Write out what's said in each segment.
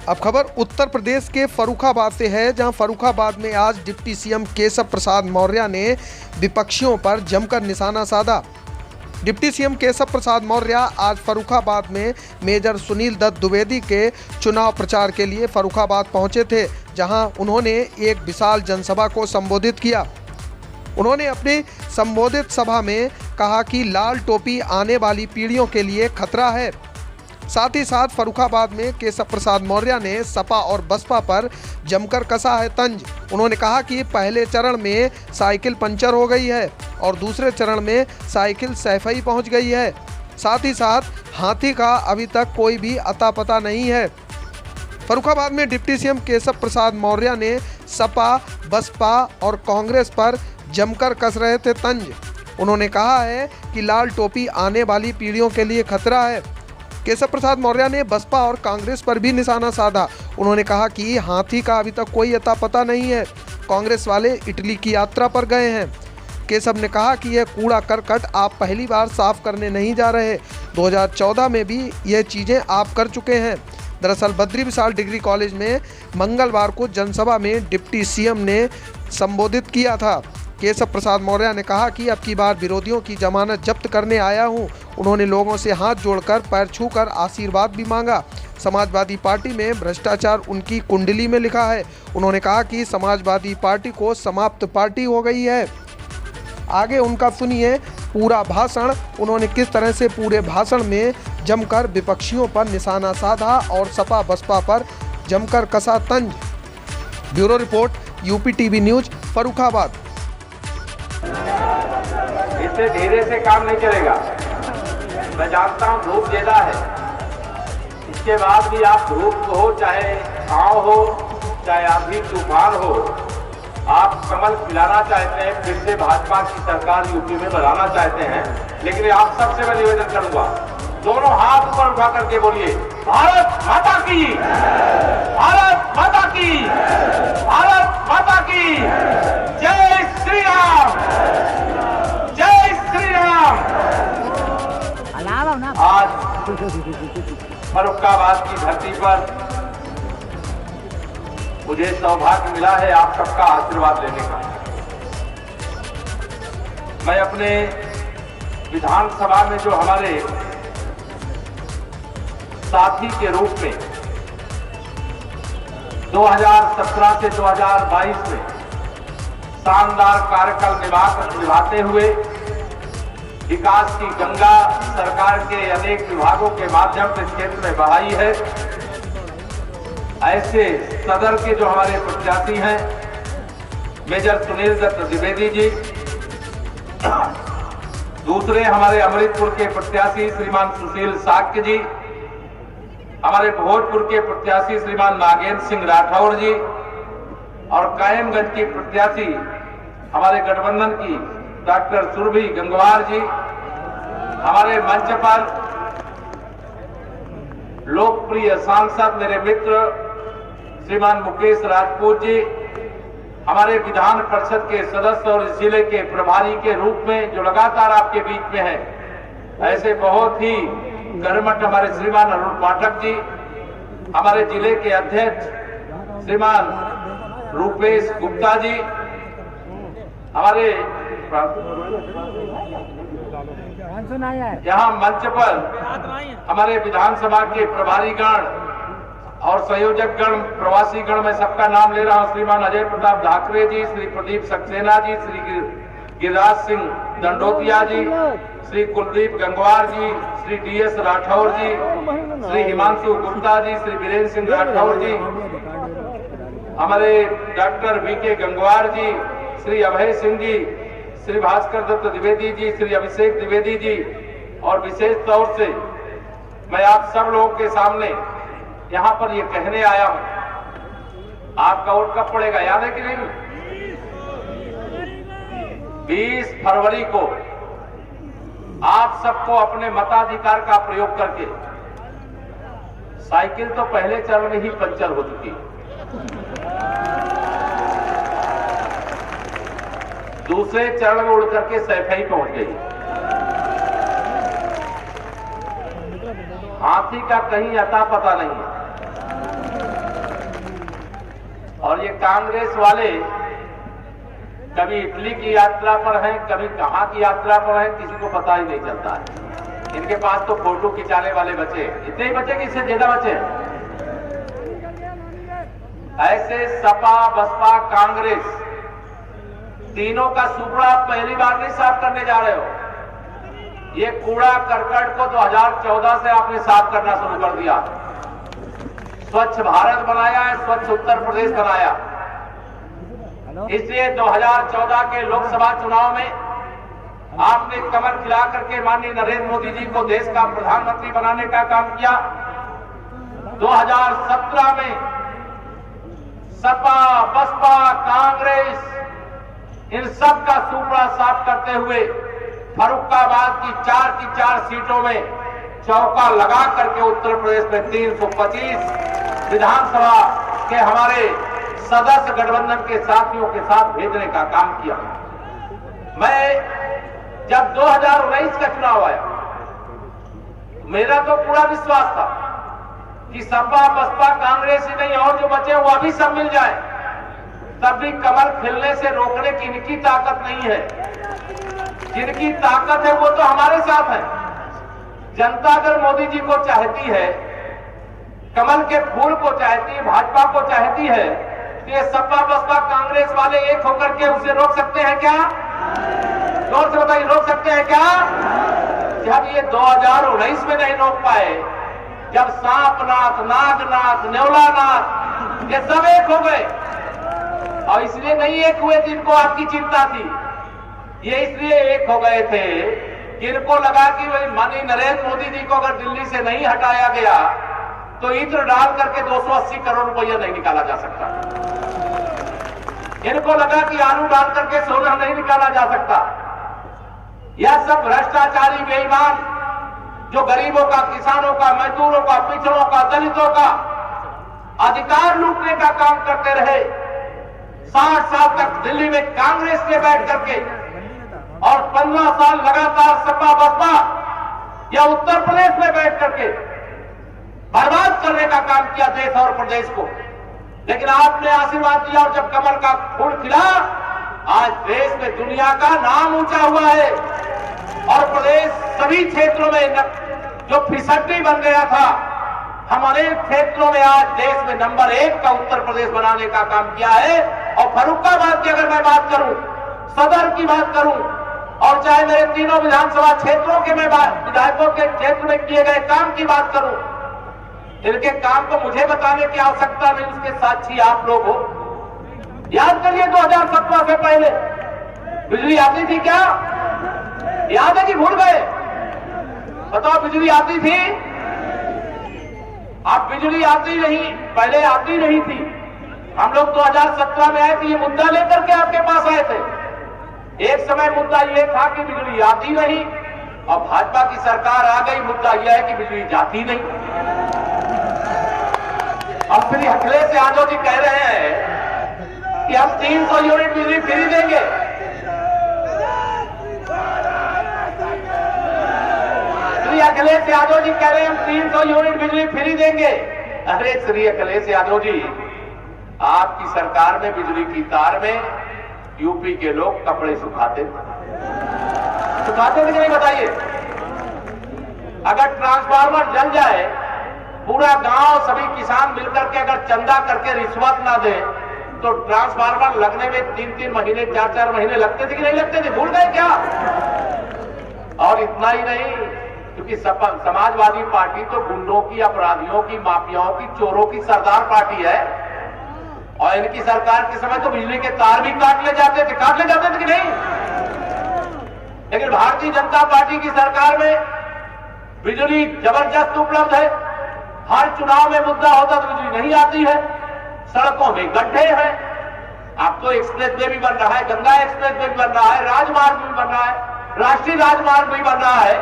अब खबर उत्तर प्रदेश के फर्रुखाबाद से है, जहां फर्रुखाबाद में आज डिप्टी सीएम केशव प्रसाद मौर्य ने विपक्षियों पर जमकर निशाना साधा। डिप्टी सीएम केशव प्रसाद मौर्य आज फर्रुखाबाद में मेजर सुनील दत्त द्विवेदी के चुनाव प्रचार के लिए फर्रुखाबाद पहुंचे थे, जहां उन्होंने एक विशाल जनसभा को संबोधित किया। उन्होंने अपनी संबोधित सभा में कहा कि लाल टोपी आने वाली पीढ़ियों के लिए खतरा है। साथ ही साथ फर्रुखाबाद में केशव प्रसाद मौर्य ने सपा और बसपा पर जमकर कसा है तंज। उन्होंने कहा कि पहले चरण में साइकिल पंचर हो गई है और दूसरे चरण में साइकिल सैफई पहुंच गई है। साथ ही साथ हाथी का अभी तक कोई भी अता पता नहीं है। फर्रुखाबाद में डिप्टी सीएम केशव प्रसाद मौर्य ने सपा, बसपा और कांग्रेस पर जमकर कस रहे थे तंज। उन्होंने कहा है कि लाल टोपी आने वाली पीढ़ियों के लिए खतरा है। केशव प्रसाद मौर्य ने बसपा और कांग्रेस पर भी निशाना साधा। उन्होंने कहा कि हाथी का अभी तक कोई अता पता नहीं है। कांग्रेस वाले इटली की यात्रा पर गए हैं। केशव ने कहा कि यह कूड़ा करकट आप पहली बार साफ करने नहीं जा रहे, 2014 में भी यह चीज़ें आप कर चुके हैं। दरअसल बद्री विशाल डिग्री कॉलेज में मंगलवार को जनसभा में डिप्टी सीएम ने संबोधित किया था। केशव प्रसाद मौर्य ने कहा कि अब की बार विरोधियों की जमानत जब्त करने आया हूं। उन्होंने लोगों से हाथ जोड़कर पैर छूकर आशीर्वाद भी मांगा। समाजवादी पार्टी में भ्रष्टाचार उनकी कुंडली में लिखा है। उन्होंने कहा कि समाजवादी पार्टी को समाप्त पार्टी हो गई है। आगे उनका सुनिए पूरा भाषण। उन्होंने किस तरह से पूरे भाषण में जमकर विपक्षियों पर निशाना साधा और सपा बसपा पर जमकर कसा तंज। Bureau report, UP TV news, Farrukhabad. इससे धीरे से काम नहीं चलेगा। मैं जानता हूँ धूप ज्यादा है, इसके बाद भी आप धूप हो, चाहे छाँव हो, चाहे आंधी तूफान हो, आप कमल खिलाना चाहते हैं, फिर से भाजपा की सरकार यूपी में बनाना चाहते हैं। लेकिन आप सबसे मैं निवेदन करूंगा, दोनों हाथ ऊपर उठा करके बोलिए, भारत माता की, भारत माता की, भारत माता की, जय श्री राम, जय श्री राम। आज फर्रुखाबाद की धरती पर मुझे सौभाग्य मिला है आप सबका आशीर्वाद लेने का। मैं अपने विधानसभा में जो हमारे साथी के रूप में 2017 से 2022 में शानदार कार्यकाल निभाते हुए विकास की गंगा सरकार के अनेक विभागों के माध्यम से क्षेत्र में बहाई है। ऐसे सदर के जो हमारे प्रत्याशी हैं, मेजर सुनील दत्त द्विवेदी जी, दूसरे हमारे अमृतपुर के प्रत्याशी श्रीमान सुशील साक्य जी, हमारे भोजपुर के प्रत्याशी श्रीमान नागेंद्र सिंह राठौर जी और कायमगंज की प्रत्याशी हमारे गठबंधन की डॉक्टर सुरभि गंगवार जी, हमारे मंच पर लोकप्रिय सांसद मेरे मित्र श्रीमान मुकेश राजपूत जी, हमारे विधान परिषद के सदस्य और इस जिले के प्रभारी के रूप में जो लगातार आपके बीच में है, ऐसे बहुत ही कर्मठ हमारे श्रीमान अरुण पाठक जी, हमारे जिले के अध्यक्ष श्रीमान रूपेश गुप्ता जी, हमारे यहाँ मंच पर हमारे विधानसभा के प्रभारीगण और संयोजकगण, प्रवासीगण, मैं सबका नाम ले रहा हूँ, श्रीमान अजय प्रताप ढाकरे जी, श्री प्रदीप सक्सेना जी, श्री गिरिराज सिंह दंडोतिया जी, श्री कुलदीप गंगवार जी, श्री डीएस राठौर जी, श्री हिमांशु गुप्ता जी, श्री वीरेंद्र सिंह राठौर जी, हमारे डॉक्टर वीके गंगवार जी, श्री अभय सिंह जी, श्री भास्कर दत्त द्विवेदी जी, श्री अभिषेक द्विवेदी जी, और विशेष तौर से मैं आप सब लोगों के सामने यहाँ पर ये कहने आया हूँ, आपका वोट कब पड़ेगा याद है कि नहीं? 20 फरवरी को आप सबको अपने मताधिकार का प्रयोग करके, साइकिल तो पहले चरण में ही पंचर हो चुकी है, दूसरे चरण में उड़ करके सैफई पहुंच गई। हाथी का कहीं अता पता नहीं है। और ये कांग्रेस वाले कभी इटली की यात्रा पर हैं, कभी कहां की यात्रा पर हैं, किसी को पता ही नहीं चलता है। इनके पास तो फोटो खिंचाने वाले बचे, इतने ही बचे कि इससे ज्यादा बचे। ऐसे सपा बसपा कांग्रेस तीनों का सुपड़ा पहली बार नहीं साफ करने जा रहे हो। ये कूड़ा करकट को 2014 से आपने साफ करना शुरू कर दिया। स्वच्छ भारत बनाया है, स्वच्छ उत्तर प्रदेश बनाया। इसलिए 2014 के लोकसभा चुनाव में आपने कमर खिला करके माननीय नरेंद्र मोदी जी को देश का प्रधानमंत्री बनाने का काम किया। 2017 में सपा बसपा कांग्रेस इन सब का सुपड़ा साफ करते हुए फर्रुखाबाद की 4 सीटों में चौका लगा करके उत्तर प्रदेश में 325 विधानसभा के हमारे सदस्य गठबंधन के साथियों के साथ भेजने का काम किया। मैं जब 2019 का चुनाव आया, मेरा तो पूरा विश्वास था कि सपा बसपा कांग्रेस ही नहीं और जो बचे वो अभी सब मिल जाए, तब भी कमल खिलने से रोकने की इनकी ताकत नहीं है। जिनकी ताकत है वो तो हमारे साथ है। जनता अगर मोदी जी को चाहती है, कमल के फूल को चाहती है, भाजपा को चाहती है, तो ये सपा बसपा कांग्रेस वाले एक होकर के उसे रोक सकते हैं क्या? जोर से बताइए, रोक सकते हैं क्या? जब ये 2019 में नहीं रोक पाए, जब सांपनाथ, नागनाथ, नेवलानाथ ये सब एक हो गए, और इसलिए नहीं एक हुए जिनको आपकी चिंता थी, ये इसलिए एक हो गए थे कि इनको लगा कि भाई माननीय नरेंद्र मोदी जी को अगर दिल्ली से नहीं हटाया गया तो इत्र डाल करके 280 करोड़ रुपया नहीं निकाला जा सकता। इनको लगा कि आलू डाल करके सोना नहीं निकाला जा सकता। यह सब भ्रष्टाचारी बेईमान जो गरीबों का, किसानों का, मजदूरों का, पिछड़ों का, दलितों का अधिकार लूटने का काम करते रहे। 60 साल तक दिल्ली में कांग्रेस ने बैठ करके और 15 साल लगातार सपा बसपा या उत्तर प्रदेश में बैठ करके बर्बाद करने का काम किया देश और प्रदेश को। लेकिन आपने आशीर्वाद दिया और जब कमल का फूल खिला, आज देश में दुनिया का नाम ऊंचा हुआ है और प्रदेश सभी क्षेत्रों में जो फिसड्डी बन गया था, हम अनेक क्षेत्रों में आज देश में नंबर 1 का उत्तर प्रदेश बनाने का काम किया है। और फर्रुखाबाद की अगर मैं बात करूं, सदर की बात करूं, और चाहे मेरे तीनों विधानसभा क्षेत्रों के मैं विधायकों के क्षेत्र में किए गए काम की बात करूं, इनके काम को मुझे बताने की आवश्यकता नहीं, उसके साक्षी आप लोग हो। याद करिए 2017 से पहले बिजली आती थी क्या? याद है कि भूल गए? बताओ, बिजली आती थी? आप बिजली आती नहीं, पहले आती नहीं थी। हम लोग 2017 में आए थे, ये मुद्दा लेकर के आपके पास आए थे। एक समय मुद्दा ये था कि बिजली आती नहीं, और भाजपा की सरकार आ गई, मुद्दा यह है कि बिजली जाती नहीं। अब श्री अखिलेश यादव जी कह रहे हैं कि हम 300 यूनिट बिजली फ्री देंगे। श्री अखिलेश यादव जी कह रहे हैं हम 300 यूनिट बिजली फ्री देंगे। अरे श्री अखिलेश यादव जी, आपकी सरकार में बिजली की तार में यूपी के लोग कपड़े सुखाते थे कि नहीं बताइए? अगर ट्रांसफार्मर जल जाए, पूरा गांव सभी किसान मिलकर के अगर चंदा करके रिश्वत ना दे, तो ट्रांसफार्मर लगने में 3-3 महीने 4-4 महीने लगते थे कि नहीं लगते थे? भूल गए क्या? और इतना ही नहीं, क्योंकि समाजवादी पार्टी तो गुंडों की, अपराधियों की, माफियाओं की, चोरों की सरदार पार्टी है, और इनकी सरकार के समय तो बिजली के तार भी काट ले जाते थे कि नहीं? लेकिन भारतीय जनता पार्टी की सरकार में बिजली जबरदस्त उपलब्ध है। हर चुनाव में मुद्दा होता तो बिजली नहीं आती है, सड़कों में गड्ढे हैं। अब तो एक्सप्रेस वे भी बन रहा है, गंगा एक्सप्रेस वे भी बन रहा है, राजमार्ग भी बन रहा है, राष्ट्रीय राजमार्ग भी बन रहा है,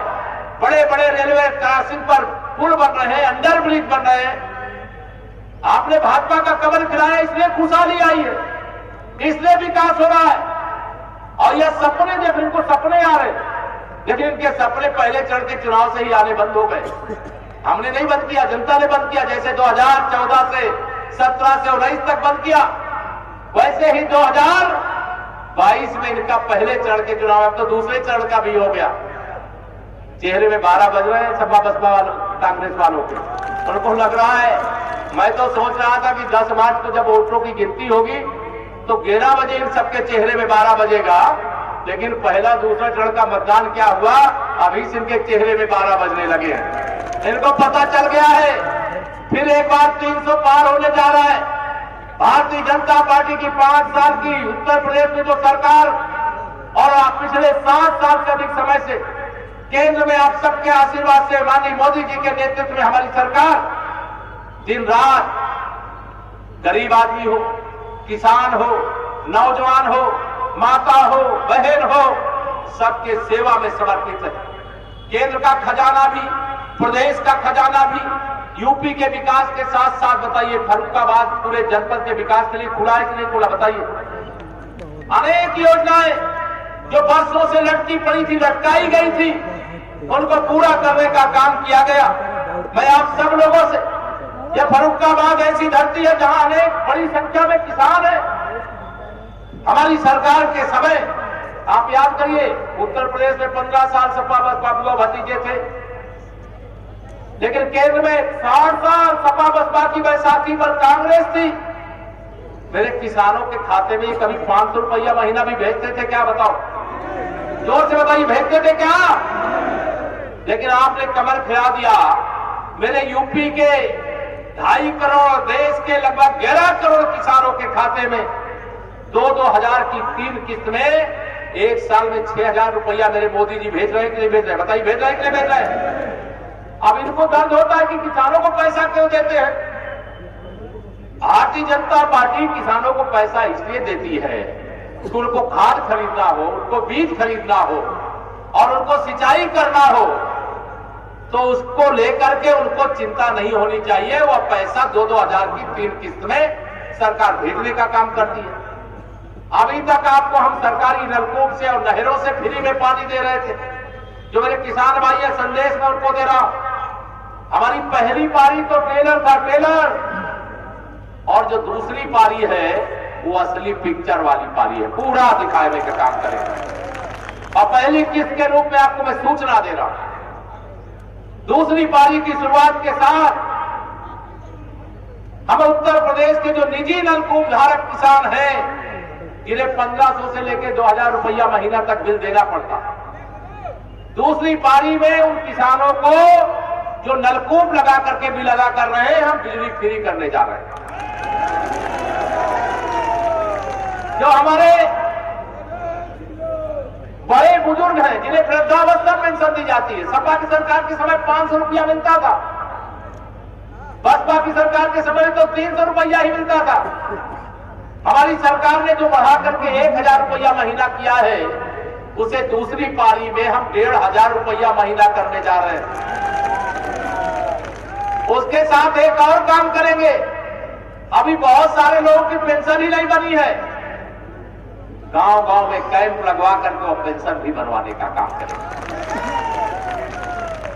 बड़े बड़े रेलवे क्रॉसिंग पर पुल बन रहे हैं, अंडर ब्रिज बन रहे हैं। आपने भाजपा का कमल खिलाया, इसलिए खुशहाली आई है, इसलिए विकास हो रहा है। और यह सपने, जब इनको सपने आ रहे, लेकिन इनके सपने पहले चढ़ के चुनाव से ही आने बंद हो गए। हमने नहीं बंद किया, जनता ने बंद किया। जैसे 2014 से 17 से 19 तक बंद किया, वैसे ही 2022 में इनका पहले चरण के चुनाव, अब तो दूसरे चरण का भी हो गया। चेहरे में 12 बज रहे हैं सपा बसपा वालों, कांग्रेस वालों के। उनको लग रहा है, मैं तो सोच रहा था कि 10 मार्च को जब वोटों की गिनती होगी तो 11 बजे इन सबके चेहरे में 12 बजेगा, लेकिन पहला दूसरा चरण का मतदान क्या हुआ, अभी से इनके चेहरे में 12 बजने लगे हैं। इनको पता चल गया है फिर एक बार 300 पार होने जा रहा है। भारतीय जनता पार्टी की 5 साल की उत्तर प्रदेश में जो सरकार और पिछले 7 साल से अधिक समय से केंद्र में आप सबके आशीर्वाद से माननीय मोदी जी के नेतृत्व में हमारी सरकार दिन रात गरीब आदमी हो, किसान हो, नौजवान हो, माता हो, बहन हो, सबके सेवा में समर्पित है। केंद्र का खजाना भी, प्रदेश का खजाना भी यूपी के विकास के साथ साथ, बताइए फर्रुखाबाद पूरे जनपद के विकास के लिए खुला है कि नहीं खुला, बताइए। अनेक योजनाएं जो वर्षों से लटकी पड़ी थी, लटकाई गई थी, उनको पूरा करने का काम किया गया। मैं आप सब लोगों से, यह फर्रुखाबाद ऐसी धरती है जहां अनेक बड़ी संख्या में किसान है। हमारी सरकार के समय आप याद करिए, उत्तर प्रदेश में 15 साल सपा बसपा बुआ भतीजे थे, लेकिन केंद्र में 60 साल सपा बसपा की बैसाखी पर कांग्रेस थी। मेरे किसानों के खाते में कभी 500 रुपया महीना भी भेजते थे क्या, बताओ, जोर से बताइए, भेजते थे क्या? लेकिन आपने कमर खिला दिया। मेरे यूपी के 2.5 करोड़, देश के लगभग 11 करोड़ किसानों के खाते में 2-2 हजार की 3 किस्त में एक साल में 6,000 रुपया मेरे मोदी जी भेज रहे हैं कि नहीं भेज रहे, बताइए, भेज रहे हैं कि नहीं भेज रहे? अब इनको दर्द होता है कि किसानों को पैसा क्यों देते हैं। भारतीय जनता पार्टी किसानों को पैसा इसलिए देती है कि उनको खाद खरीदना हो, उनको बीज खरीदना हो और उनको सिंचाई करना हो, तो उसको लेकर के उनको चिंता नहीं होनी चाहिए। वह पैसा 2-2 हजार की 3 किस्त में सरकार भेजने का काम करती है। अभी तक आपको हम सरकारी नलकूप से और नहरों से फ्री में पानी दे रहे थे। जो मेरे किसान भाई है, संदेश में उनको दे रहा हूं, हमारी पहली पारी तो ट्रेलर था, ट्रेलर, और जो दूसरी पारी है वो असली पिक्चर वाली पारी है, पूरा दिखाने का काम करेगा। और पहली किस्त के रूप में आपको मैं सूचना दे रहा हूं, दूसरी पारी की शुरुआत के साथ हम उत्तर प्रदेश के जो निजी नलकूप धारक किसान हैं, जिन्हें 1500 से लेकर 2,000 रुपया महीना तक बिल देना पड़ता, दूसरी पारी में उन किसानों को जो नलकूप लगा करके बिल अदा कर रहे हैं, हम बिजली फ्री करने जा रहे हैं। जो हमारे बड़े बुजुर्ग हैं, जिन्हें वृद्धावस्था पेंशन दी जाती है, सपा की सरकार के समय 500 रुपया मिलता था, बसपा की सरकार के समय तो 300 रुपया ही मिलता था। हमारी सरकार ने जो बढ़ा करके 1,000 रुपया महीना किया है, उसे दूसरी पारी में हम 1,500 रुपया महीना करने जा रहे हैं। उसके साथ एक और काम करेंगे, अभी बहुत सारे लोगों की पेंशन ही नहीं बनी है, गांव-गांव में कैंप लगवा करके वो पेंशन भी बनवाने का काम करेंगे।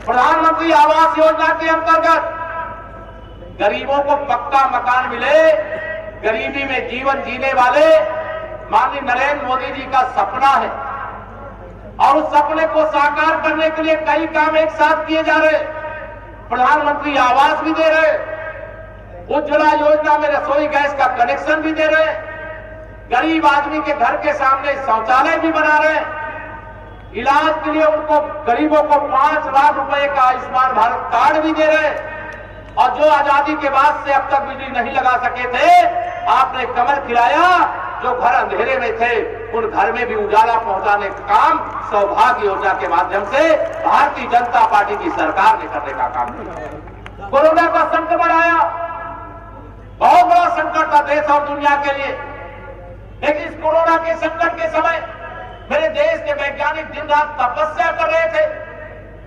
प्रधानमंत्री आवास योजना के अंतर्गत गरीबों को पक्का मकान मिले, गरीबी में जीवन जीने वाले माननीय नरेंद्र मोदी जी का सपना है, और उस सपने को साकार करने के लिए कई काम एक साथ किए जा रहे। प्रधानमंत्री आवास भी दे रहे, उज्ज्वला योजना में रसोई गैस का कनेक्शन भी दे रहे, गरीब आदमी के घर के सामने शौचालय भी बना रहे, इलाज के लिए उनको गरीबों को 5 लाख रुपए का आयुष्मान भारत कार्ड भी दे रहे। और जो आजादी के बाद से अब तक बिजली नहीं लगा सके थे, आपने कमर खिलाया, जो घर अंधेरे में थे उन घर में भी उजाला पहुंचाने का काम सौभाग्य योजना के माध्यम से भारतीय जनता पार्टी की सरकार ने करने का काम किया। कोरोना का संकट आया, बहुत बड़ा संकट था देश और दुनिया के लिए, लेकिन इस कोरोना के संकट के समय मेरे देश के वैज्ञानिक दिन रात तपस्या कर रहे थे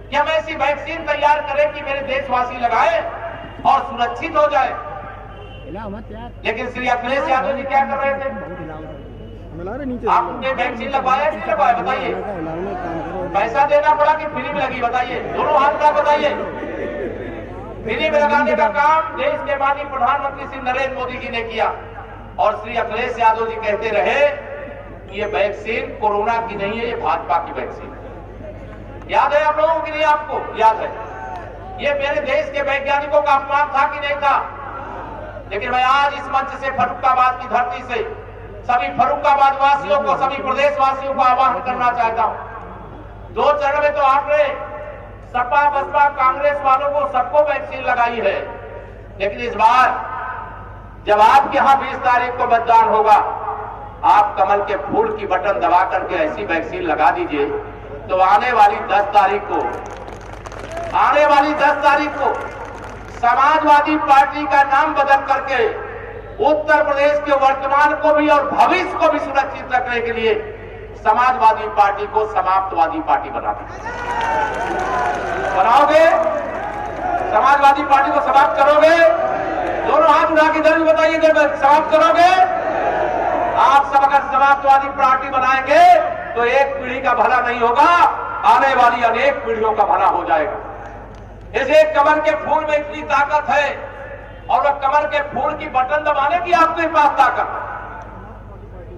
कि हम ऐसी वैक्सीन तैयार करें कि मेरे देशवासी लगाए और सुरक्षित हो जाए। लेकिन श्री अखिलेश यादव जी क्या कर रहे थे? आपने वैक्सीन लगवाया कि नहीं लगवाया, बताइए? पैसा देना पड़ा कि फ्री में लगी, बताइए? दोनों हाथ का बताइए। फ्री में लगाने का काम देश के माननीय प्रधानमंत्री श्री नरेंद्र मोदी जी ने किया। और श्री अखिलेश यादव जी कहते रहे कि ये वैक्सीन कोरोना की नहीं है, ये भाजपा की वैक्सीन है। याद है आप लोगों की नहीं? आपको याद है? ये मेरे देश के वैज्ञानिकों का अपमान था कि नहीं था? लेकिन मैं आज इस मंच से फर्रुखाबाद की धरती से सभी फर्रुखाबाद वासियों को, सभी प्रदेश वासियों को आह्वान करना चाहता हूं। 2 चरण में तो आपने सपा बसपा कांग्रेस वालों को सबको वैक्सीन लगाई है, लेकिन इस बार जब आपके यहां 20 तारीख को मतदान होगा, आप कमल के फूल की बटन दबा करके ऐसी वैक्सीन लगा दीजिए तो आने वाली 10 तारीख को समाजवादी पार्टी का नाम बदल करके उत्तर प्रदेश के वर्तमान को भी और भविष्य को भी सुरक्षित रखने के लिए समाजवादी पार्टी को समाप्तवादी पार्टी बनाओगे? समाजवादी पार्टी को समाप्त करोगे? दोनों हाथ उठा के इधर भी बताइए, समाप्त करोगे? आप सब अगर समाप्तवादी पार्टी बनाएंगे तो एक पीढ़ी का भला नहीं होगा, आने वाली अनेक पीढ़ियों का भला हो जाएगा। इसे कमल के फूल में इतनी ताकत है और वह कमल के फूल की बटन दबाने की आपके पास ताकत है।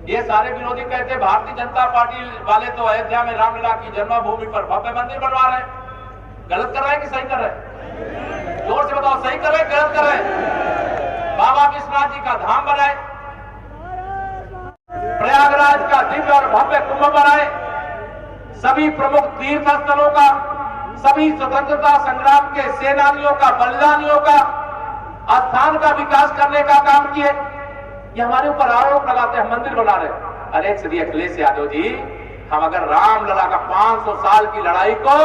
ये सारे विरोधी कहते भारतीय जनता पार्टी वाले तो अयोध्या में रामलला की जन्मभूमि पर भव्य मंदिर बनवा रहे हैं। गलत कर रहे हैं कि सही कर रहे हैं? जोर से बताओ, सही कर रहे हैं गलत कर रहे हैं? बाबा विश्वनाथ जी का धाम बनाए, प्रयागराज का दिव्य और भव्य कुंभ बनाए, सभी प्रमुख तीर्थ स्थलों का, सभी स्वतंत्रता संग्राम के सेनानियों का, बलिदानियों का स्थान का विकास करने का काम किए। ये हमारे ऊपर आरोप लगाते हैं मंदिर बना रहे। अरे श्री अखिलेश यादव जी, हम अगर रामलला का 500 साल की लड़ाई को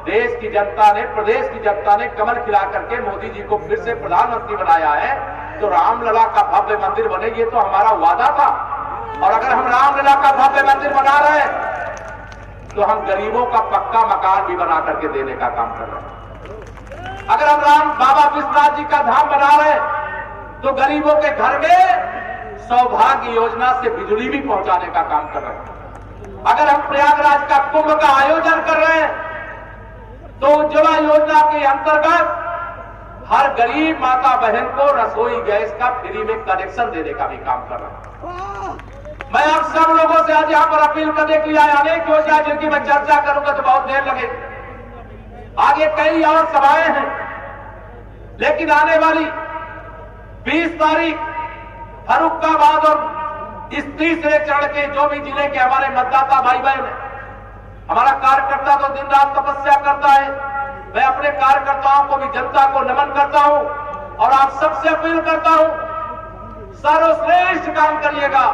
देश की जनता ने, प्रदेश की जनता ने कमल खिला करके मोदी जी को फिर से प्रधानमंत्री बनाया है, तो रामलला का भव्य मंदिर बने, ये तो हमारा वादा था। और अगर हम रामलला का भव्य मंदिर बना रहे हैं तो हम गरीबों का पक्का मकान भी बना करके देने का काम कर रहे हैं। अगर हम बाबा विश्वनाथ जी का धाम बना रहे हैं तो गरीबों के घर में सौभाग्य योजना से बिजली भी पहुंचाने का काम कर रहे हैं। अगर हम प्रयागराज का कुंभ का आयोजन कर रहे हैं तो उज्ज्वला योजना के अंतर्गत हर गरीब माता बहन को रसोई गैस का फ्री में कनेक्शन देने का भी काम कर रहे हैं। मैं आप सब लोगों से आज यहां पर अपील करने के लिए आया, अनेक योजना जिनकी मैं चर्चा करूंगा तो बहुत देर लगे, आगे कई और सभाएं हैं, लेकिन आने वाली 20 तारीख फर्रुखाबाद और इस तीसरे चरण के जो भी जिले के हमारे मतदाता भाई बहन हैं, हमारा कार्यकर्ता तो दिन रात तपस्या करता है, मैं अपने कार्यकर्ताओं को भी, जनता को नमन करता हूं और आप सबसे अपील करता हूं, सर्वश्रेष्ठ काम करिएगा।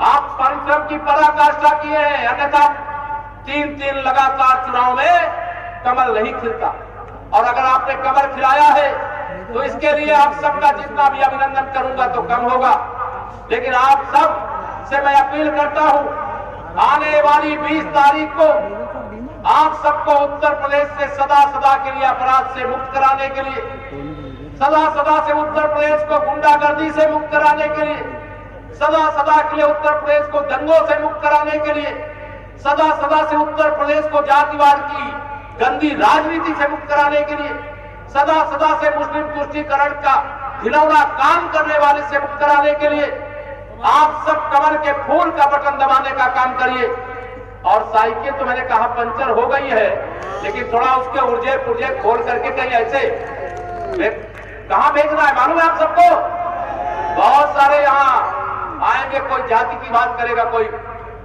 आप परिश्रम की पराकाष्ठा किए हैं, अन्यथा 3 लगातार चुनाव में कमल नहीं खिलता। और अगर आपने कमल खिलाया है तो इसके लिए आप सबका जितना भी अभिनंदन करूंगा तो कम होगा। लेकिन आप सब से मैं अपील करता हूं, आने वाली 20 तारीख को आप सबको उत्तर प्रदेश से सदा के लिए अपराध से मुक्त कराने के लिए, सदा से उत्तर प्रदेश को गुंडागर्दी से मुक्त कराने के लिए, सदा के लिए उत्तर प्रदेश को दंगों से मुक्त कराने के लिए, सदा से उत्तर प्रदेश को जातिवाद की गंदी राजनीति से मुक्त कराने के लिए, सदा से मुस्लिम तुष्टीकरण का घिनौना काम करने वाले से मुक्त कराने के लिए आप सब कमल के फूल का बटन दबाने का काम करिए। और साइकिल तो मैंने कहा पंचर हो गई है, लेकिन थोड़ा उसके उर्जे खोल करके कहीं ऐसे कहां भेजना है मालूम है आप सबको? बहुत सारे यहाँ आएंगे, कोई जाति की बात करेगा,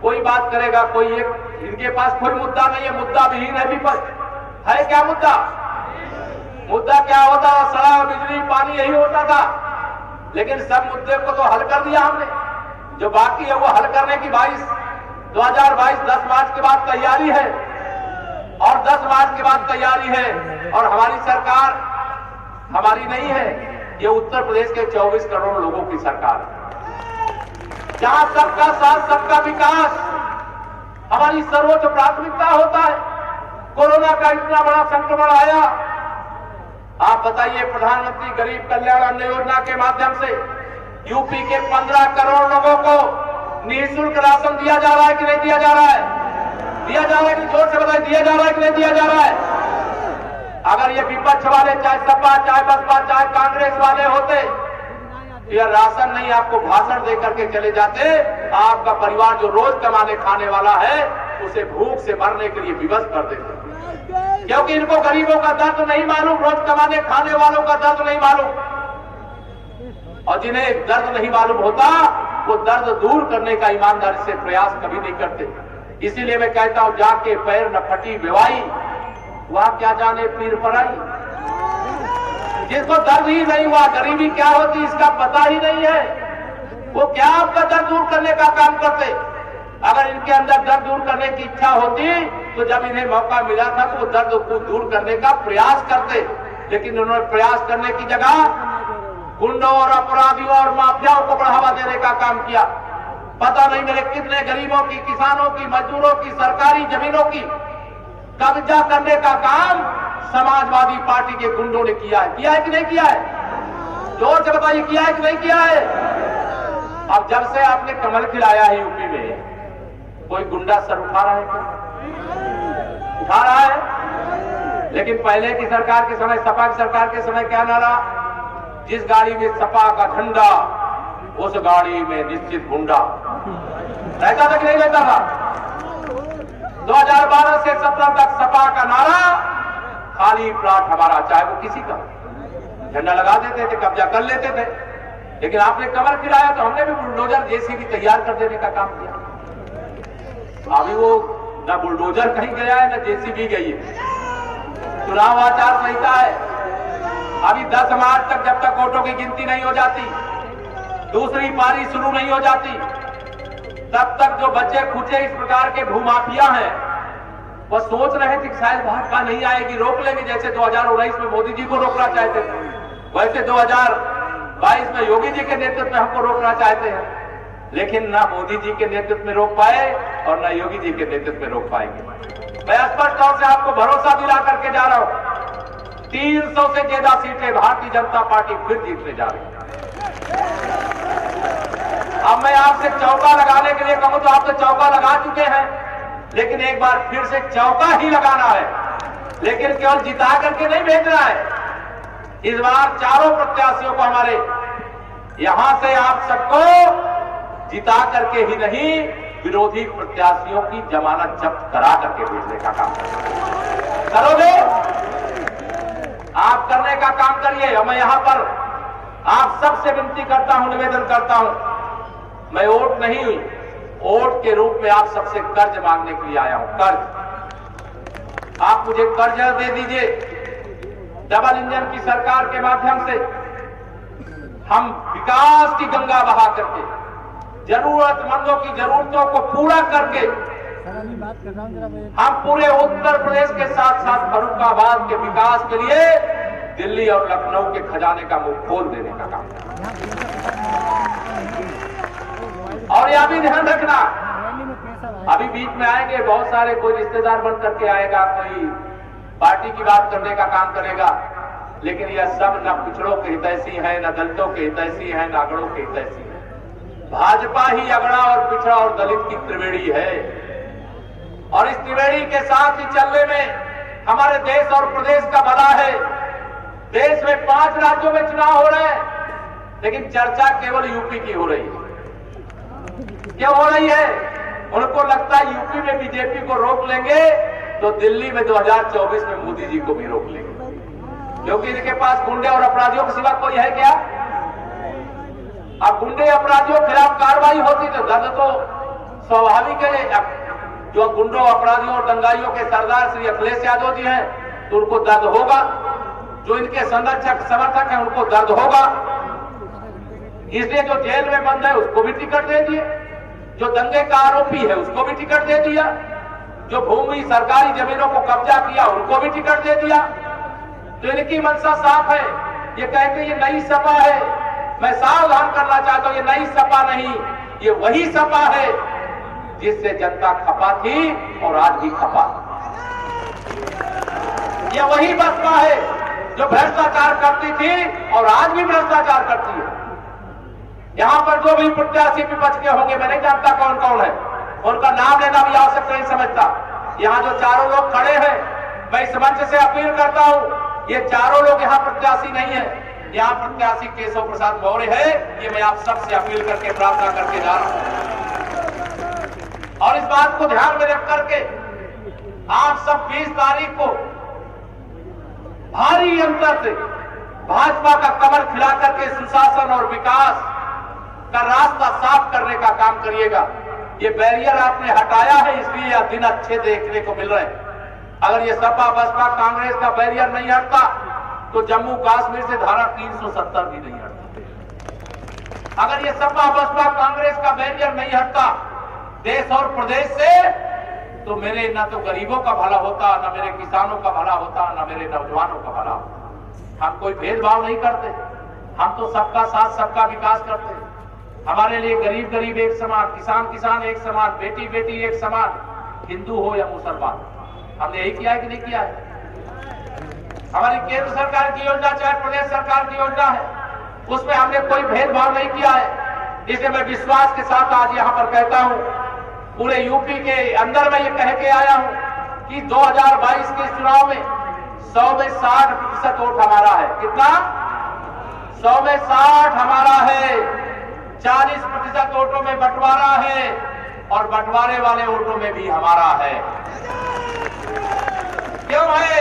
कोई बात करेगा, कोई एक, इनके पास कोई मुद्दा नहीं है, मुद्दा विहीन है विपक्ष। है क्या मुद्दा? मुद्दा क्या होता था? सड़क, बिजली, पानी, यही होता था। लेकिन सब मुद्दे को तो हल कर दिया हमने, जो बाकी है वो हल करने की 2022 10 मार्च के बाद तैयारी है, और 10 मार्च के बाद तैयारी है। और हमारी सरकार हमारी नहीं है, ये उत्तर प्रदेश के 24 करोड़ लोगों की सरकार है, जहां सबका साथ सबका विकास हमारी सर्वोच्च प्राथमिकता होता है। कोरोना का इतना बड़ा संक्रमण आया, आप बताइए, प्रधानमंत्री गरीब कल्याण अन्न योजना के माध्यम से यूपी के 15 करोड़ लोगों को निःशुल्क राशन दिया जा रहा है कि नहीं दिया जा रहा है? दिया जा रहा है कि जोर से बताइए, दिया जा रहा है कि नहीं दिया जा रहा है? अगर ये विपक्ष वाले, चाहे सपा, चाहे बसपा, चाहे कांग्रेस वाले होते, या राशन नहीं आपको भाषण दे करके चले जाते, आपका परिवार जो रोज कमाने खाने वाला है उसे भूख से मरने के लिए विवश कर देते, क्योंकि इनको गरीबों का दर्द नहीं मालूम, रोज कमाने खाने वालों का दर्द नहीं मालूम। और जिन्हें दर्द नहीं मालूम होता वो दर्द दूर करने का ईमानदारी से प्रयास कभी नहीं करते। इसीलिए मैं कहता हूं, जाके पैर न फटी बेवाई, वह क्या जाने पीर पराई। जिसको दर्द ही नहीं हुआ, गरीबी क्या होती इसका पता ही नहीं है, वो क्या आपका दर्द दूर करने का काम करते। अगर इनके अंदर दर्द दूर करने की इच्छा होती तो जब इन्हें मौका मिला था तो वो दर्द को दूर करने का प्रयास करते, लेकिन उन्होंने प्रयास करने की जगह गुंडों और अपराधियों और माफियाओं को बढ़ावा देने का काम किया। पता नहीं मेरे कितने गरीबों की, किसानों की, मजदूरों की, सरकारी जमीनों की कब्जा करने का काम समाजवादी पार्टी के गुंडों ने किया है कि नहीं किया है? जोर से बताइए, किया है कि नहीं किया है? अब जब से आपने कमल खिलाया है यूपी में, कोई गुंडा सर उठा रहा है क्या? उठा रहा है। लेकिन पहले की सरकार के समय, सपा की सरकार के समय क्या नारा? जिस गाड़ी में सपा का झंडा उस गाड़ी में निश्चित गुंडा। रहता था कि नहीं रहता था? 2012 से 17 तक सपा का नारा, खाली प्लाट हमारा, चाहे वो किसी का, झंडा लगा देते थे, कब्जा कर लेते थे। लेकिन आपने कमर खिलाया तो हमने भी बुलडोजर जेसीबी तैयार कर देने का काम किया। अभी वो ना बुलडोजर कहीं गया है, ना जेसीबी गई है। चुनाव आचार संहिता है, अभी 10 मार्च तक जब तक वोटों की गिनती नहीं हो जाती, दूसरी पारी शुरू नहीं हो जाती, तब तक जो बच्चे खुचे इस प्रकार के भूमाफिया हैं, वह सोच रहे थे कि शायद भाजपा नहीं आएगी, रोक लेंगे, जैसे 2019 में मोदी जी को रोकना चाहते थे, वैसे 2022 में योगी जी के नेतृत्व में हमको रोकना चाहते हैं। लेकिन ना मोदी जी के नेतृत्व में रोक पाए और ना योगी जी के नेतृत्व में रोक पाएंगे। मैं स्पष्ट तौर से आपको भरोसा दिला करके जा रहा हूं, 300 से ज्यादा सीटें भारतीय जनता पार्टी फिर जीतने जा रही है। अब मैं आपसे चौका लगाने के लिए कहूं तो आप तो चौका लगा चुके हैं, लेकिन एक बार फिर से चौका ही लगाना है, लेकिन केवल जिता करके नहीं भेजना है। इस बार चारों प्रत्याशियों को हमारे यहां से आप सबको जिता करके ही नहीं, विरोधी प्रत्याशियों की जमानत जब्त करा करके भेजने का काम करोगे। आप करने का काम करिए। मैं यहां पर आप सबसे विनती करता हूं, निवेदन करता हूं, मैं वोट नहीं, वोट के रूप में आप सबसे कर्ज मांगने के लिए आया हूं। कर्ज, आप मुझे कर्ज दे दीजिए। डबल इंजन की सरकार के माध्यम से हम विकास की गंगा बहा करके, जरूरतमंदों की जरूरतों को पूरा करके, हम पूरे उत्तर प्रदेश के साथ साथ फर्रुखाबाद के विकास के लिए दिल्ली और लखनऊ के खजाने का मुंह खोल देने का काम। और यह भी ध्यान रखना, अभी बीच में आएंगे बहुत सारे, कोई रिश्तेदार बन करके आएगा, कोई पार्टी की बात करने का काम करेगा, लेकिन यह सब न पिछड़ों के हितैषी है, न दलितों के हितैषी है, न अगड़ों के हितैषी है। भाजपा ही अगड़ा और पिछड़ा और दलित की त्रिवेणी है, और इस त्रिवेणी के साथ ही चलने में हमारे देश और प्रदेश का भला है। देश में 5 राज्यों में चुनाव हो रहे हैं, लेकिन चर्चा केवल यूपी की हो रही है। क्यों हो रही है? उनको लगता है यूपी में बीजेपी को रोक लेंगे तो दिल्ली में 2024 में मोदी जी को भी रोक लेंगे, क्योंकि इनके पास गुंडे और अपराधियों के सिवा कोई है क्या? अब गुंडे अपराधियों के खिलाफ कार्रवाई होती तो दर्द तो स्वाभाविक है। जो गुंडों, अपराधियों और दंगाइयों के सरदार श्री अखिलेश यादव जी हैं, तो उनको दर्द होगा। जो इनके संरक्षक समर्थक हैं उनको दर्द होगा। इसलिए जो जेल में बंद है उसको भी टिकट दे दिए, जो दंगे का आरोपी है उसको भी टिकट दे दिया, जो भूमि सरकारी जमीनों को कब्जा किया उनको भी टिकट दे दिया। तो इनकी मंशा साफ है। ये कहते ये नई सपा है, मैं सावधान करना चाहता हूं, ये नई सपा नहीं, ये वही सपा है जिससे जनता खपा थी और आज भी खपा। ये वही बसपा है जो भ्रष्टाचार करती थी और आज भी भ्रष्टाचार करती है। यहां पर जो भी प्रत्याशी विपक्ष के होंगे, मैं नहीं जानता कौन कौन है, उनका नाम लेना भी आवश्यक नहीं समझता। यहां जो चारों लोग खड़े हैं, मैं इस मंच से अपील करता हूं, ये चारों लोग यहां प्रत्याशी नहीं है, यहाँ प्रत्याशी केशव प्रसाद मौर्य है। ये मैं आप सबसे अपील करके प्रार्थना करके जा रहा हूं और इस बात को ध्यान में रख करके आप सब 20 तारीख को भारी अंतर से भाजपा का कमर खिला करके सुशासन और विकास का रास्ता साफ करने का काम करिएगा। ये बैरियर आपने हटाया है, इसलिए यह दिन अच्छे देखने को मिल रहे हैं। अगर ये सपा बसपा कांग्रेस का बैरियर नहीं हटता तो जम्मू कश्मीर से धारा 370 भी नहीं हटता। अगर ये सपा बसपा कांग्रेस का बैरियर नहीं हटता देश और प्रदेश से, तो मेरे ना तो गरीबों का भला होता, ना मेरे किसानों का भला होता, ना मेरे नौजवानों का भला होता। हम कोई भेदभाव नहीं करते, हम तो सबका साथ सबका विकास करते हैं। हमारे लिए गरीब गरीब एक समान, किसान किसान एक समान, बेटी बेटी एक समान, हिंदू हो या मुसलमान। हमने यही किया है कि नहीं किया है? हमारी केंद्र सरकार की योजना चाहे प्रदेश सरकार की योजना है, उसमें हमने कोई भेदभाव नहीं किया है। इसे मैं विश्वास के साथ आज यहाँ पर कहता हूँ, पूरे यूपी के अंदर मैं ये कह के आया हूँ कि 2022 के चुनाव में 100 में 60% वोट हमारा है। कितना? 100 में 60 हमारा है। 40% वोटों में बंटवारा है और बंटवारे वाले वोटों में भी हमारा है। क्यों है?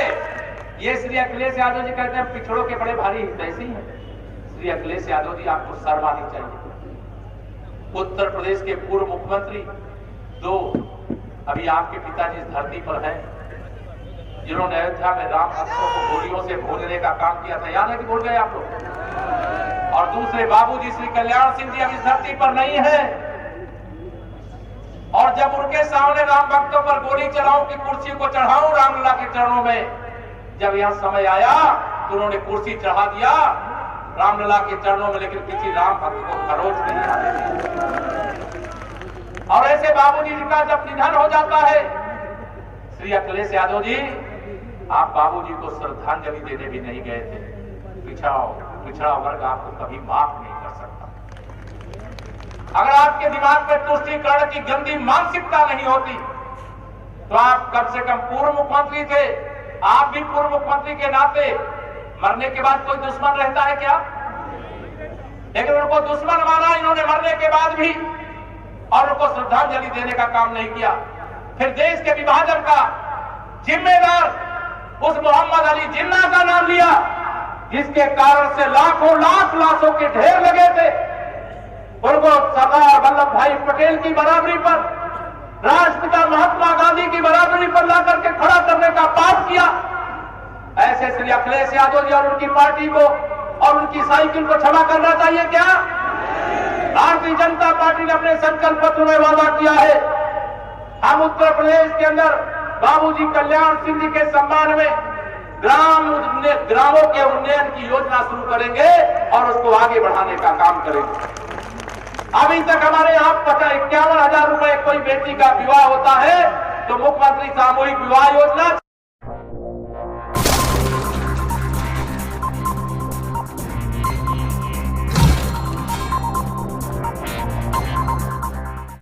ये श्री अखिलेश यादव जी कहते हैं पिछड़ों के बड़े भारी हितैषी हैं। श्री अखिलेश यादव जी, आपको शर्म आनी चाहिए। उत्तर प्रदेश के पूर्व मुख्यमंत्री जो अभी आपके पिताजी इस धरती पर हैं, जिन्होंने अयोध्या में राम भक्तों को गोलियों से भूनने का काम किया था, याद है कि भूल गए आप लोग? और दूसरे बाबूजी श्री कल्याण सिंह जी अभी इस धरती पर नहीं है, और जब उनके सामने राम भक्तों पर गोली चलाऊं कि कुर्सी को चढ़ाऊं रामलला के चरणों में, जब यह समय आया तो उन्होंने कुर्सी चढ़ा दिया रामलला के चरणों में, लेकिन किसी राम भक्त को खरोच नहीं आने दिया। और ऐसे बाबूजी जी का जब निधन हो जाता है, श्री अखिलेश यादव जी, आप बाबूजी को श्रद्धांजलि देने भी नहीं गए थे। पिछड़ा वर्ग आपको कभी माफ नहीं कर सकता। अगर आपके दिमाग में तुष्टीकरण की गंदी मानसिकता नहीं होती तो आप कम से कम पूर्व मुख्यमंत्री थे। आप भी पूर्व मुख्यमंत्री के नाते मरने के बाद कोई दुश्मन रहता है क्या? लेकिन उनको दुश्मन माना इन्होंने मरने के बाद भी, और उनको श्रद्धांजलि देने का काम नहीं किया। फिर देश के विभाजन का जिम्मेदार उस मोहम्मद अली जिन्ना का नाम लिया, जिसके कारण से लाखों लाख लाशों के ढेर लगे थे। उनको सरदार वल्लभ भाई पटेल की बराबरी पर, राष्ट्रपिता महात्मा गांधी की बराबरी पर लाकर के खड़ा करने का पाप किया। ऐसे श्री अखिलेश यादव जी और उनकी पार्टी को और उनकी साइकिल को क्षमा करना चाहिए क्या? भारतीय जनता पार्टी ने अपने संकल्प पत्र में वादा किया है, हम उत्तर प्रदेश के अंदर बाबूजी कल्याण सिंह जी के सम्मान में ग्रामों के उन्नयन की योजना शुरू करेंगे और उसको आगे बढ़ाने का काम करेंगे। अभी तक हमारे यहाँ 51,000 रुपए कोई बेटी का विवाह होता है तो मुख्यमंत्री सामूहिक विवाह योजना